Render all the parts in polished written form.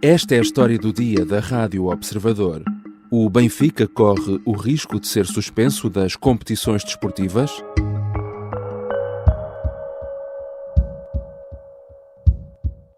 Esta é a história do dia da Rádio Observador. O Benfica corre o risco de ser suspenso das competições desportivas?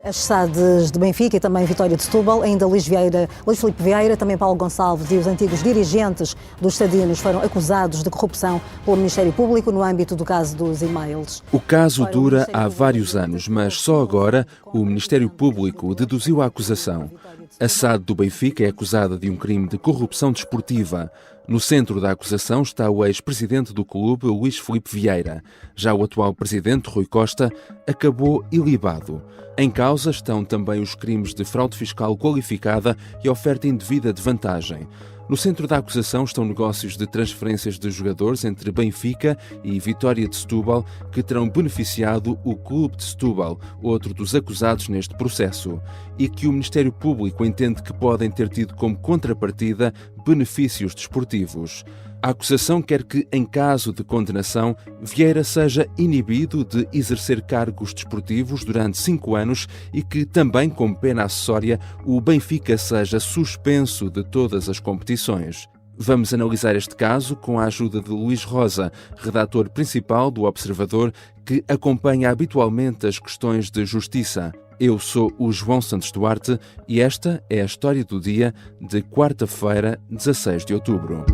As SADs de Benfica e também Vitória de Setúbal, ainda Luís Filipe Vieira, também Paulo Gonçalves e os antigos dirigentes dos Sadinos foram acusados de corrupção pelo Ministério Público no âmbito do caso dos e-mails. O caso dura há vários anos, mas só agora o Ministério Público deduziu a acusação. A SAD do Benfica é acusada de um crime de corrupção desportiva. No centro da acusação está o ex-presidente do clube, Luís Filipe Vieira. Já o atual presidente, Rui Costa, acabou ilibado. Em causa estão também os crimes de fraude fiscal qualificada e oferta indevida de vantagem. No centro da acusação estão negócios de transferências de jogadores entre Benfica e Vitória de Setúbal que terão beneficiado o Clube de Setúbal, outro dos acusados neste processo, e que o Ministério Público entende que podem ter tido como contrapartida benefícios desportivos. A acusação quer que, em caso de condenação, Vieira seja inibido de exercer cargos desportivos durante 5 anos e que, também como pena acessória, o Benfica seja suspenso de todas as competições. Vamos analisar este caso com a ajuda de Luís Rosa, redator principal do Observador, que acompanha habitualmente as questões de justiça. Eu sou o João Santos Duarte e esta é a história do dia de quarta-feira, 16 de outubro.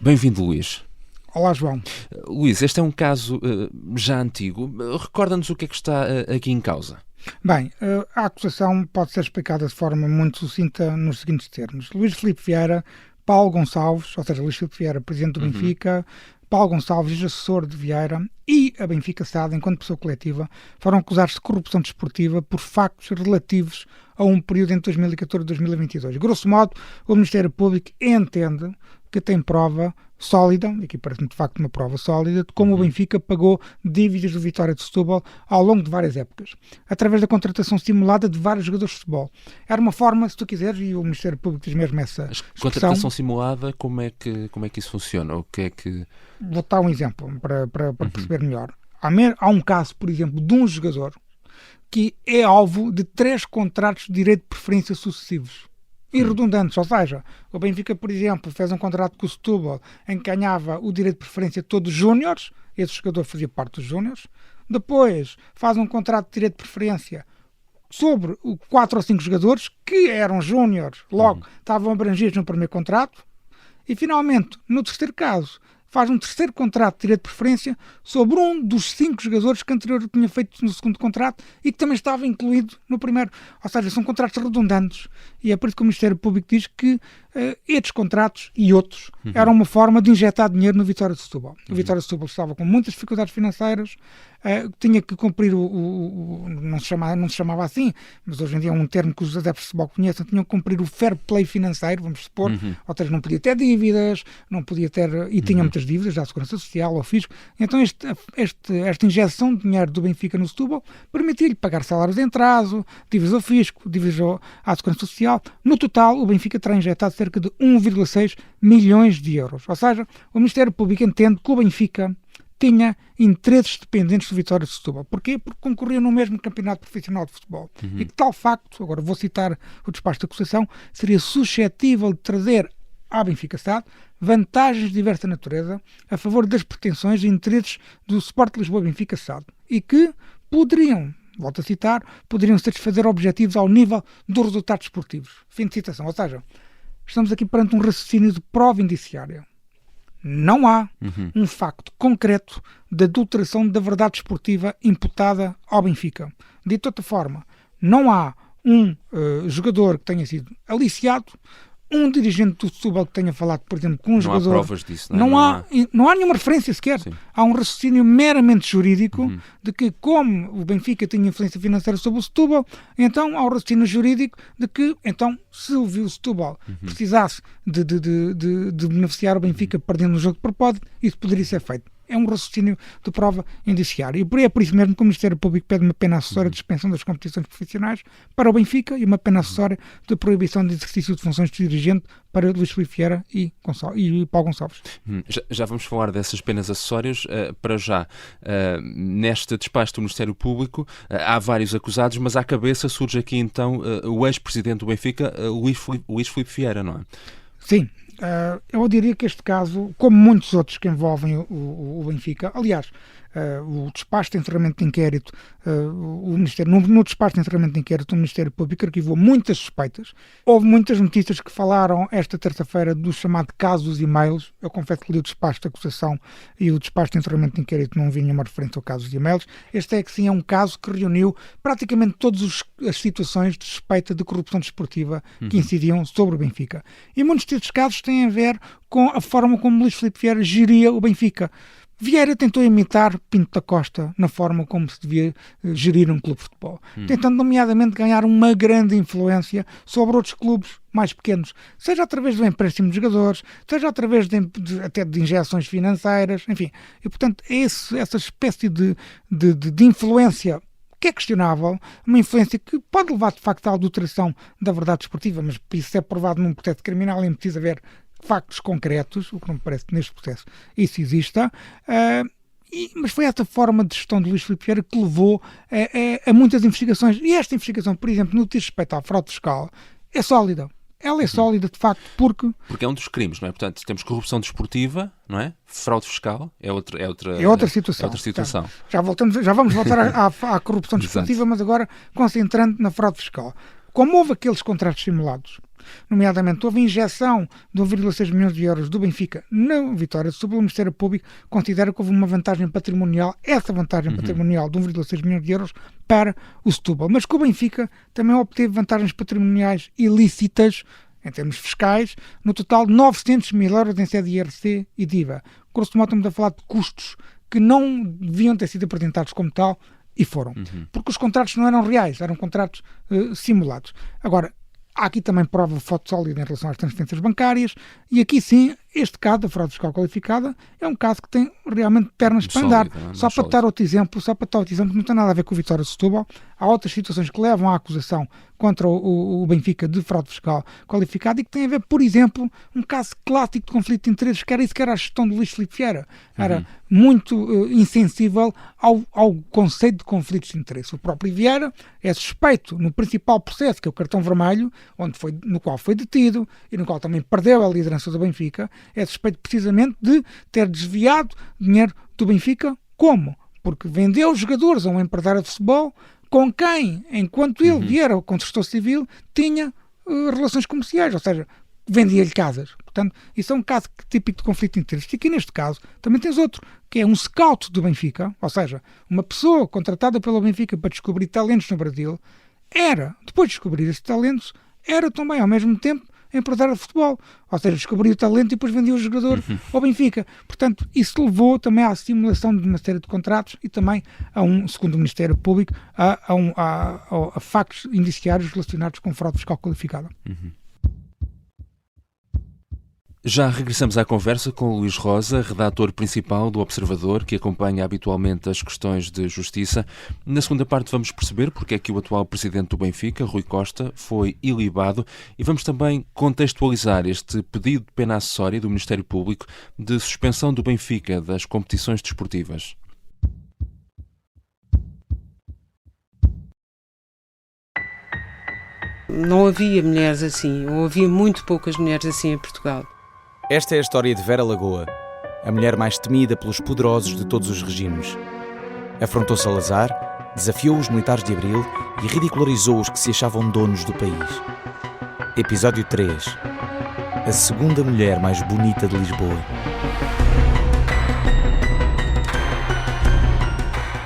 Bem-vindo, Luís. Olá, João. Luís, este é um caso já antigo. Recorda-nos o que é que está aqui em causa. Bem, a acusação pode ser explicada de forma muito sucinta nos seguintes termos. Luís Filipe Vieira, Paulo Gonçalves, ou seja, Luís Filipe Vieira, presidente do Benfica, Paulo Gonçalves, assessor de Vieira, e a Benfica SAD, enquanto pessoa coletiva, foram acusados de corrupção desportiva por factos relativos a um período entre 2014 e 2022. Grosso modo, o Ministério Público entende que tem prova sólida, e aqui parece-me de facto uma prova sólida, de como o Benfica pagou dívidas do Vitória de Setúbal ao longo de várias épocas, através da contratação simulada de vários jogadores de futebol. Era uma forma, se tu quiseres, e o Ministério Público diz mesmo essa expressão. Contratação simulada, como é que isso funciona? O que é que... Vou dar um exemplo para perceber melhor. Há um caso, por exemplo, de um jogador que é alvo de 3 contratos de direito de preferência sucessivos e redundantes, ou seja, o Benfica, por exemplo, fez um contrato com o Setúbal em que ganhava o direito de preferência de todos os júniores, esse jogador fazia parte dos júniores, depois faz um contrato de direito de preferência sobre 4 ou 5 jogadores que eram júniores, logo estavam abrangidos no primeiro contrato, e finalmente, no terceiro caso, faz um terceiro contrato de direito de preferência sobre um dos 5 jogadores que anteriormente tinha feito no segundo contrato e que também estava incluído no primeiro. Ou seja, são contratos redundantes. E é por isso que o Ministério Público diz que estes contratos e outros eram uma forma de injetar dinheiro no Vitória de Setúbal. O Vitória de Setúbal estava com muitas dificuldades financeiras, tinha que cumprir não se chamava assim, mas hoje em dia é um termo que os adeptos de futebol conhecem, tinham que cumprir o fair play financeiro, vamos supor, ou seja, não podia ter dívidas, não podia ter, e tinha muitas dívidas, à Segurança Social, ao Fisco. Então esta injeção de dinheiro do Benfica no Setúbal permitia-lhe pagar salários em atraso, dívidas ao Fisco, dívidas à Segurança Social. No total, o Benfica terá injetado cerca de 1,6 milhões de euros. Ou seja, o Ministério Público entende que o Benfica tinha interesses dependentes do Vitória de Setúbal. Porquê? Porque concorria no mesmo campeonato profissional de futebol. E que tal facto, agora vou citar o despacho de acusação, seria suscetível de trazer à Benfica SAD vantagens de diversa natureza a favor das pretensões e interesses do Sport Lisboa Benfica SAD e que poderiam, volto a citar, poderiam satisfazer objetivos ao nível dos resultados esportivos. Fim de citação. Ou seja, estamos aqui perante um raciocínio de prova indiciária. Não há um facto concreto de adulteração da verdade esportiva imputada ao Benfica. Dito de outra forma, não há um jogador que tenha sido aliciado, um dirigente do Setúbal que tenha falado, por exemplo, com um jogador... Não há provas disso, não há nenhuma referência sequer. Sim. Há um raciocínio meramente jurídico de que, como o Benfica tinha influência financeira sobre o Setúbal, então há o raciocínio jurídico de que, então, se o Setúbal precisasse de beneficiar o Benfica perdendo o jogo de propósito, isso poderia ser feito. é um raciocínio de prova indiciária. E é por isso mesmo que o Ministério Público pede uma pena acessória de suspensão das competições profissionais para o Benfica e uma pena acessória de proibição de exercício de funções de dirigente para Luís Filipe Vieira e Paulo Gonçalves. Já vamos falar dessas penas acessórias. Para já, neste despacho do Ministério Público, há vários acusados, mas à cabeça surge aqui então o ex-presidente do Benfica, Luís Filipe Vieira, não é? Sim. Eu diria que este caso, como muitos outros que envolvem o Benfica, aliás, o despacho de encerramento de inquérito, no despacho de encerramento de inquérito, o Ministério Público arquivou muitas suspeitas. Houve muitas notícias que falaram esta terça-feira do chamado caso dos e-mails. Eu confesso que li o despacho de acusação e o despacho de encerramento de inquérito não vi nenhuma referência ao caso dos e-mails. Este é que sim é um caso que reuniu praticamente todas as situações de suspeita de corrupção desportiva que incidiam sobre o Benfica. E muitos destes casos têm a ver com a forma como Luís Filipe Vieira geria o Benfica. Vieira tentou imitar Pinto da Costa na forma como se devia gerir um clube de futebol, tentando nomeadamente ganhar uma grande influência sobre outros clubes mais pequenos, seja através do empréstimo de jogadores, seja através até de injeções financeiras, enfim. E, portanto, é essa espécie de influência que é questionável, uma influência que pode levar, de facto, à adulteração da verdade desportiva, mas isso é provado num processo criminal e precisa haver factos concretos, o que não me parece que neste processo isso exista, mas foi essa forma de gestão de Luís Filipe Vieira que levou a muitas investigações. E esta investigação, por exemplo, no que diz respeito à fraude fiscal, é sólida. Ela é sólida, de facto, porque é um dos crimes, não é? Portanto, temos corrupção desportiva, não é? Fraude fiscal é outra situação. Portanto, já vamos voltar à corrupção desportiva, mas agora concentrando na fraude fiscal. Como houve aqueles contratos simulados, nomeadamente houve injeção de 1,6 milhões de euros do Benfica na vitória de Setúbal, o Ministério Público considera que houve uma vantagem patrimonial, essa vantagem patrimonial de 1,6 milhões de euros para o Setúbal, mas que o Benfica também obteve vantagens patrimoniais ilícitas, em termos fiscais, no total de 900 mil euros em sede de IRC e de IVA. Grosso modo, estamos a falar de custos que não deviam ter sido apresentados como tal, e foram. Porque os contratos não eram reais, eram contratos simulados. Agora, há aqui também prova foto sólida em relação às transferências bancárias, e aqui sim, este caso da fraude fiscal qualificada é um caso que tem realmente pernas para andar. Só para dar outro exemplo, não tem nada a ver com o Vitória de Setúbal. Há outras situações que levam à acusação contra o Benfica de fraude fiscal qualificada e que tem a ver, por exemplo, um caso clássico de conflito de interesses, que era isso que era a gestão de Luís Filipe Vieira. Era muito insensível ao conceito de conflitos de interesse. O próprio Vieira é suspeito no principal processo, que é o cartão vermelho, no qual foi detido e no qual também perdeu a liderança do Benfica, é suspeito precisamente de ter desviado dinheiro do Benfica. Como? Porque vendeu os jogadores a um empresário de futebol com quem, enquanto ele, Vieira, com o gestor civil, tinha relações comerciais, ou seja, vendia-lhe casas. Portanto, isso é um caso típico de conflito de interesses. E aqui neste caso também tens outro, que é um scout do Benfica, ou seja, uma pessoa contratada pelo Benfica para descobrir talentos no Brasil, depois de descobrir esses talentos, era também ao mesmo tempo empresário de futebol, ou seja, descobriu o talento e depois vendia o jogador ao Benfica. Portanto, isso levou também à simulação de uma série de contratos e também segundo o Ministério Público, a factos indiciários relacionados com fraude fiscal qualificada. Já regressamos à conversa com o Luís Rosa, redator principal do Observador, que acompanha habitualmente as questões de justiça. Na segunda parte vamos perceber porque é que o atual presidente do Benfica, Rui Costa, foi ilibado, e vamos também contextualizar este pedido de pena acessória do Ministério Público de suspensão do Benfica das competições desportivas. Não havia mulheres assim, ou havia muito poucas mulheres assim em Portugal. Esta é a história de Vera Lagoa, a mulher mais temida pelos poderosos de todos os regimes. Afrontou Salazar, desafiou os militares de Abril e ridicularizou os que se achavam donos do país. Episódio 3. A segunda mulher mais bonita de Lisboa.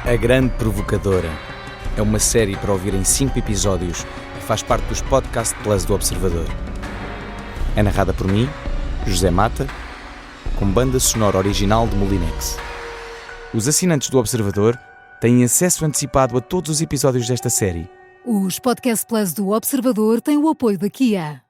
A Grande Provocadora é uma série para ouvir em 5 episódios que faz parte dos Podcast Plus do Observador. É narrada por mim, José Mata, com banda sonora original de Molinex. Os assinantes do Observador têm acesso antecipado a todos os episódios desta série. Os Podcast Plus do Observador têm o apoio da Kia.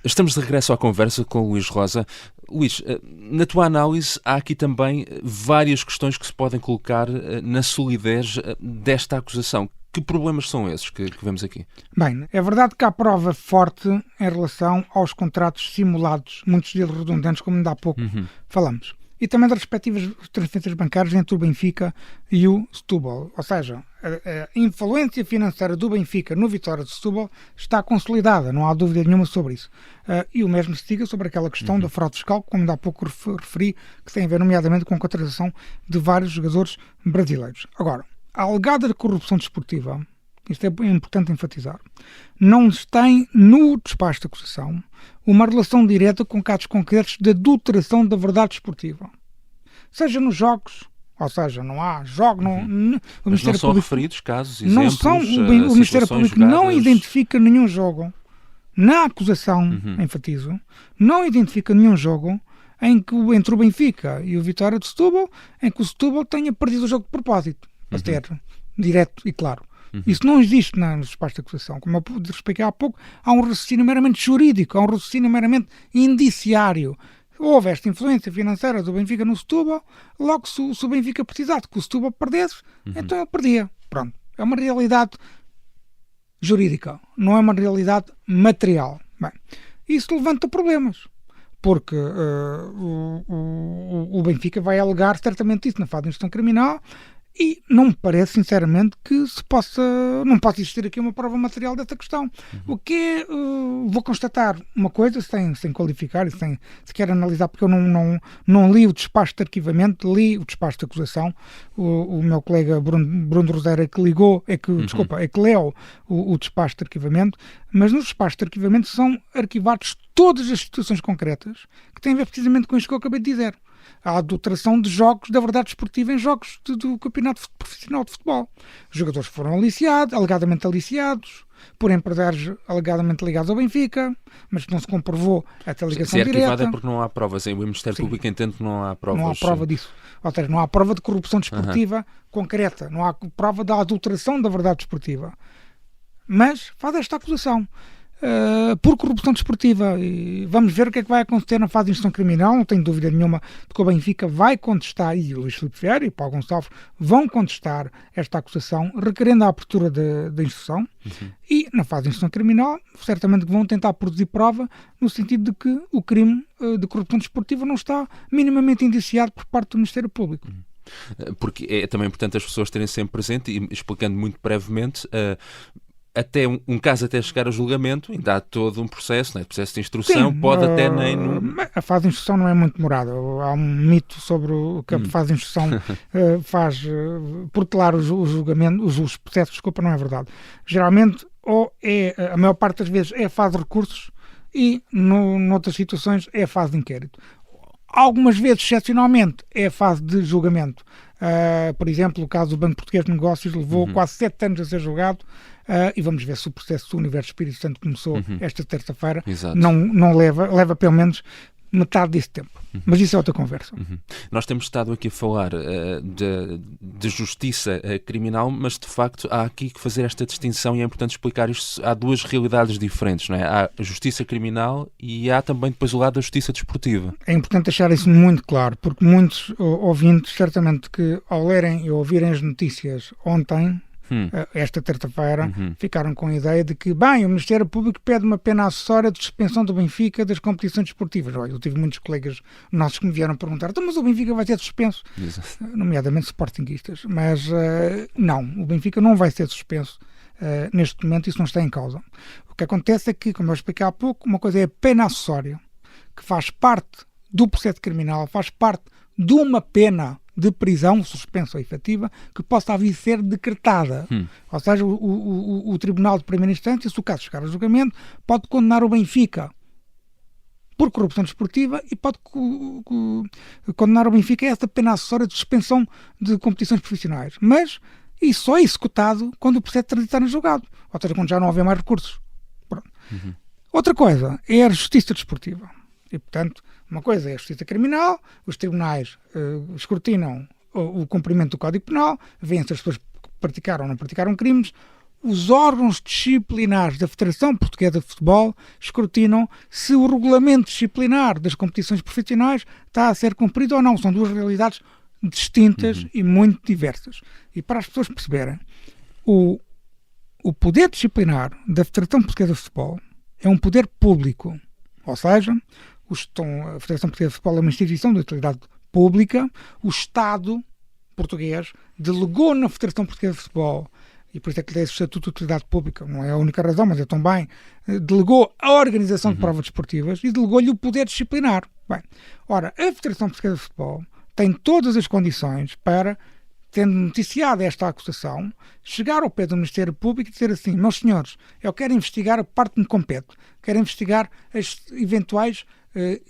Estamos de regresso à conversa com o Luís Rosa. Luís, na tua análise, há aqui também várias questões que se podem colocar na solidez desta acusação. Que problemas são esses que vemos aqui? Bem, é verdade que há prova forte em relação aos contratos simulados, muitos deles redundantes, como ainda há pouco falamos. E também das respectivas transferências bancárias entre o Benfica e o Setúbal. Ou seja, a influência financeira do Benfica no Vitória de Setúbal está consolidada, não há dúvida nenhuma sobre isso. E o mesmo se diga sobre aquela questão da fraude fiscal, como ainda há pouco referi, que tem a ver nomeadamente com a contratação de vários jogadores brasileiros. Agora, a alegada corrupção desportiva, isto é importante enfatizar, não tem no despacho de acusação uma relação direta com casos concretos de adulteração da verdade desportiva. Seja nos jogos, ou seja, não há jogo... Mas não são referidos casos, exemplos, o Ministério Público não identifica nenhum jogo, na acusação, enfatizo, não identifica nenhum jogo em que entre o Benfica e o Vitória de Setúbal, em que o Setúbal tenha perdido o jogo de propósito, para ser direto e claro. Isso não existe no espaço de acusação. Como eu pude explicar há pouco, há um raciocínio meramente jurídico, há um raciocínio meramente indiciário. Houve esta influência financeira do Benfica no Setúbal, logo se o Benfica precisasse que o Setúbal perdesse, então ele perdia. Pronto. É uma realidade jurídica, não é uma realidade material. Bem, isso levanta problemas, porque o Benfica vai alegar certamente isso na fase de instrução criminal. E não me parece, sinceramente, que não possa existir aqui uma prova material dessa questão. O que é, vou constatar uma coisa, sem qualificar e sem sequer analisar, porque eu não li o despacho de arquivamento, li o despacho de acusação. O meu colega Bruno Roseira que leu o despacho de arquivamento, mas no despacho de arquivamento são arquivados todas as situações concretas que têm a ver precisamente com isto que eu acabei de dizer. A adulteração de jogos da verdade esportiva em jogos do campeonato profissional de futebol. Os jogadores foram alegadamente aliciados, por empresários alegadamente ligados ao Benfica, mas não se comprovou essa ligação direta. Se é arquivado é porque não há provas. O Ministério Público entende que não há provas. Não há prova disso. Ou seja, não há prova de corrupção desportiva concreta. Não há prova da adulteração da verdade desportiva. Mas faz esta acusação. Por corrupção desportiva, e vamos ver o que é que vai acontecer na fase de instrução criminal. Não tenho dúvida nenhuma de que o Benfica vai contestar, e o Luís Filipe Vieira e Paulo Gonçalves vão contestar esta acusação, requerendo a abertura da instrução. E na fase de instrução criminal certamente vão tentar produzir prova no sentido de que o crime de corrupção desportiva não está minimamente indiciado por parte do Ministério Público. Porque é também importante as pessoas terem sempre presente, e explicando muito brevemente, até um caso até chegar a julgamento, ainda há todo um processo, né? Processo de instrução. Sim, pode até nem... A fase de instrução não é muito demorada. Há um mito sobre o que a fase de instrução faz protelar o julgamento, os processos, não é verdade. Geralmente, a maior parte das vezes é a fase de recursos e, noutras situações, é a fase de inquérito. Algumas vezes, excepcionalmente, é a fase de julgamento. Por exemplo, o caso do Banco Português de Negócios levou quase 7 anos a ser julgado, e vamos ver se o processo do Universo Espírito Santo começou esta terça-feira. Não leva pelo menos metade desse tempo. Mas isso é outra conversa. Nós temos estado aqui a falar de justiça criminal, mas de facto há aqui que fazer esta distinção, e é importante explicar isto. Há duas realidades diferentes, não é? Há a justiça criminal e há também depois o lado da justiça desportiva. É importante deixar isso muito claro, porque muitos ouvintes, certamente que ao lerem e ouvirem as notícias ontem, esta terça-feira, ficaram com a ideia de que, o Ministério Público pede uma pena acessória de suspensão do Benfica das competições desportivas. Olha, eu tive muitos colegas nossos que me vieram perguntar, mas o Benfica vai ser suspenso? Nomeadamente sportinguistas. Mas não, o Benfica não vai ser suspenso neste momento, isso não está em causa. O que acontece é que, como eu expliquei há pouco, uma coisa é a pena acessória, que faz parte do processo criminal, faz parte de uma pena de prisão suspensa ou efetiva que possa vir a ser decretada. Ou seja, o Tribunal de Primeira Instância, se o caso chegar a julgamento, pode condenar o Benfica por corrupção desportiva e pode condenar o Benfica a essa pena acessória de suspensão de competições profissionais. Mas isso só é executado quando o processo transitar em julgado. Ou seja, quando já não houver mais recursos. Pronto. Outra coisa é a justiça desportiva. E, portanto, uma coisa é a justiça criminal, os tribunais escrutinam o cumprimento do Código Penal, veem se as pessoas praticaram ou não praticaram crimes. os órgãos disciplinares da Federação Portuguesa de Futebol escrutinam se o regulamento disciplinar das competições profissionais está a ser cumprido ou não. São duas realidades distintas e muito diversas. E para as pessoas perceberem, o poder disciplinar da Federação Portuguesa de Futebol é um poder público. Ou seja, a Federação Portuguesa de Futebol é uma instituição de utilidade pública. O Estado português delegou na Federação Portuguesa de Futebol, e por isso é que lhe dei esse estatuto de utilidade pública, não é a única razão, mas é também, delegou a organização de provas desportivas e delegou-lhe o poder disciplinar. Bem, ora, a Federação Portuguesa de Futebol tem todas as condições para, tendo noticiado esta acusação, chegar ao pé do Ministério Público e dizer assim: meus senhores, eu quero investigar a parte que me compete, quero investigar as eventuais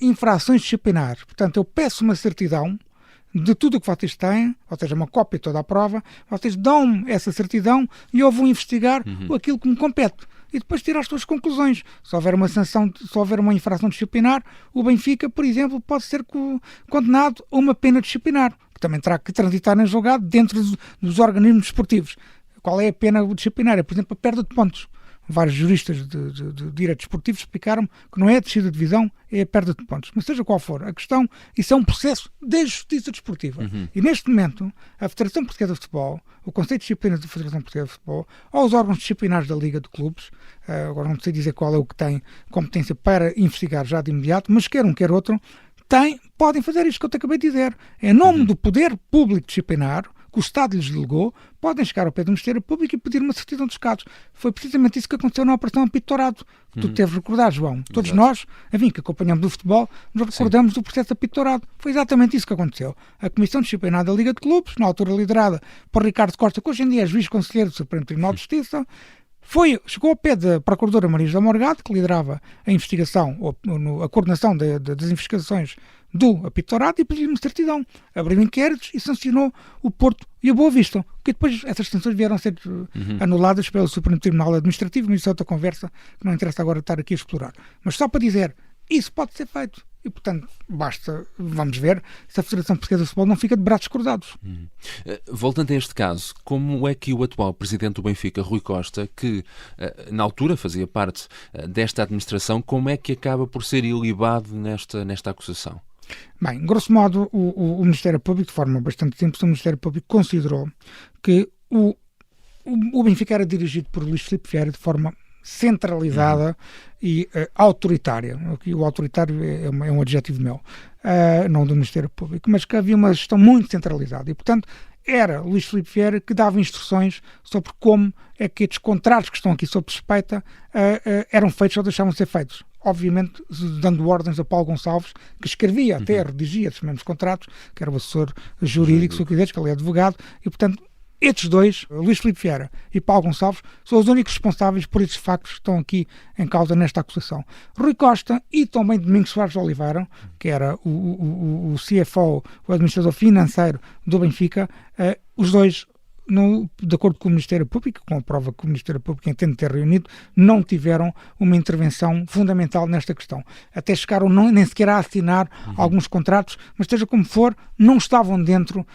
infrações disciplinares. Portanto, eu peço uma certidão de tudo o que vocês têm, ou seja, uma cópia de toda a prova, vocês dão-me essa certidão e eu vou investigar aquilo que me compete. E depois tirar as suas conclusões. Se houver uma sanção, se houver uma infração disciplinar, o Benfica, por exemplo, pode ser condenado a uma pena disciplinar, que também terá que transitar em julgado dentro dos organismos desportivos. Qual é a pena disciplinar? Por exemplo, a perda de pontos. Vários juristas de direito desportivo explicaram-me que não é a descida de divisão, é a perda de pontos. Mas seja qual for a questão, isso é um processo de justiça desportiva. E neste momento, a Federação Portuguesa de Futebol, o Conselho de Disciplinas da Federação Portuguesa de Futebol, ou os órgãos disciplinares da Liga de Clubes, agora não sei dizer qual é o que tem competência para investigar já de imediato, mas quer um, quer outro, podem fazer isto que eu te acabei de dizer. Em nome do poder público disciplinar, que o Estado lhes delegou, podem chegar ao pé do Ministério Público e pedir uma certidão dos casos. Foi precisamente isso que aconteceu na Operação Apito Dourado. Tu deves recordar, João. Todos nós, enfim, que acompanhamos o futebol, nos recordamos do processo Apito Dourado. Foi exatamente isso que aconteceu. A Comissão Disciplinar da Liga de Clubes, na altura liderada por Ricardo Costa, que hoje em dia é juiz conselheiro do Supremo Tribunal de Justiça, chegou ao pé da Procuradora Maria José Morgado, que liderava a investigação, a coordenação das investigações do Apito Dourado, e pediu-lhe uma certidão. Abriu inquéritos e sancionou o Porto e a Boa Vista, porque depois essas sanções vieram a ser anuladas pelo Supremo Tribunal Administrativo, mas isso é outra conversa que não interessa agora estar aqui a explorar. Mas só para dizer, isso pode ser feito. E, portanto, vamos ver se a Federação Portuguesa de Futebol não fica de braços cruzados. Voltando a este caso, como é que o atual presidente do Benfica, Rui Costa, que na altura fazia parte desta administração, como é que acaba por ser ilibado nesta acusação? Bem, grosso modo, o Ministério Público, de forma bastante simples, o Ministério Público considerou que o Benfica era dirigido por Luís Filipe Vieira de forma centralizada e autoritária. Aqui o autoritário é um adjetivo meu, não do Ministério Público, mas que havia uma gestão muito centralizada e, portanto, era Luís Filipe Vieira que dava instruções sobre como é que estes contratos que estão aqui sob suspeita eram feitos ou deixavam de ser feitos. Obviamente dando ordens a Paulo Gonçalves, que escrevia, até redigia esses mesmos contratos, que era o assessor jurídico, se quiseres, que ele é advogado, e portanto estes dois, Luís Filipe Vieira e Paulo Gonçalves, são os únicos responsáveis por estes factos que estão aqui em causa nesta acusação. Rui Costa e também Domingos Soares de Oliveira, que era o CFO, o administrador financeiro do Benfica, os dois, de acordo com o Ministério Público, com a prova que o Ministério Público entende ter reunido, não tiveram uma intervenção fundamental nesta questão. Até chegaram nem sequer a assinar alguns contratos, mas seja como for, não estavam dentro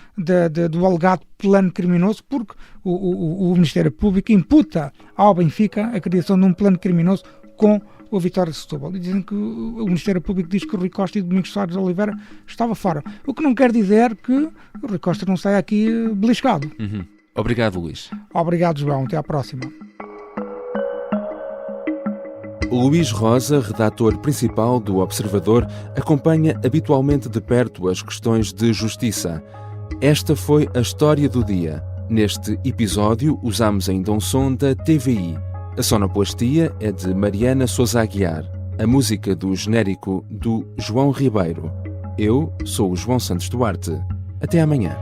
do alegado plano criminoso, porque o Ministério Público imputa ao Benfica a criação de um plano criminoso com o Vitória de Setúbal. E dizem que o Ministério Público diz que o Rui Costa e Domingos Soares de Oliveira estava fora. O que não quer dizer que o Rui Costa não saia aqui beliscado. Obrigado, Luís. Obrigado, João. Até à próxima. Luís Rosa, redator principal do Observador, acompanha habitualmente de perto as questões de justiça. Esta foi a história do dia. Neste episódio, usamos ainda um som da TVI. A sonoplastia é de Mariana Sousa Aguiar. A música do genérico do João Ribeiro. Eu sou o João Santos Duarte. Até amanhã.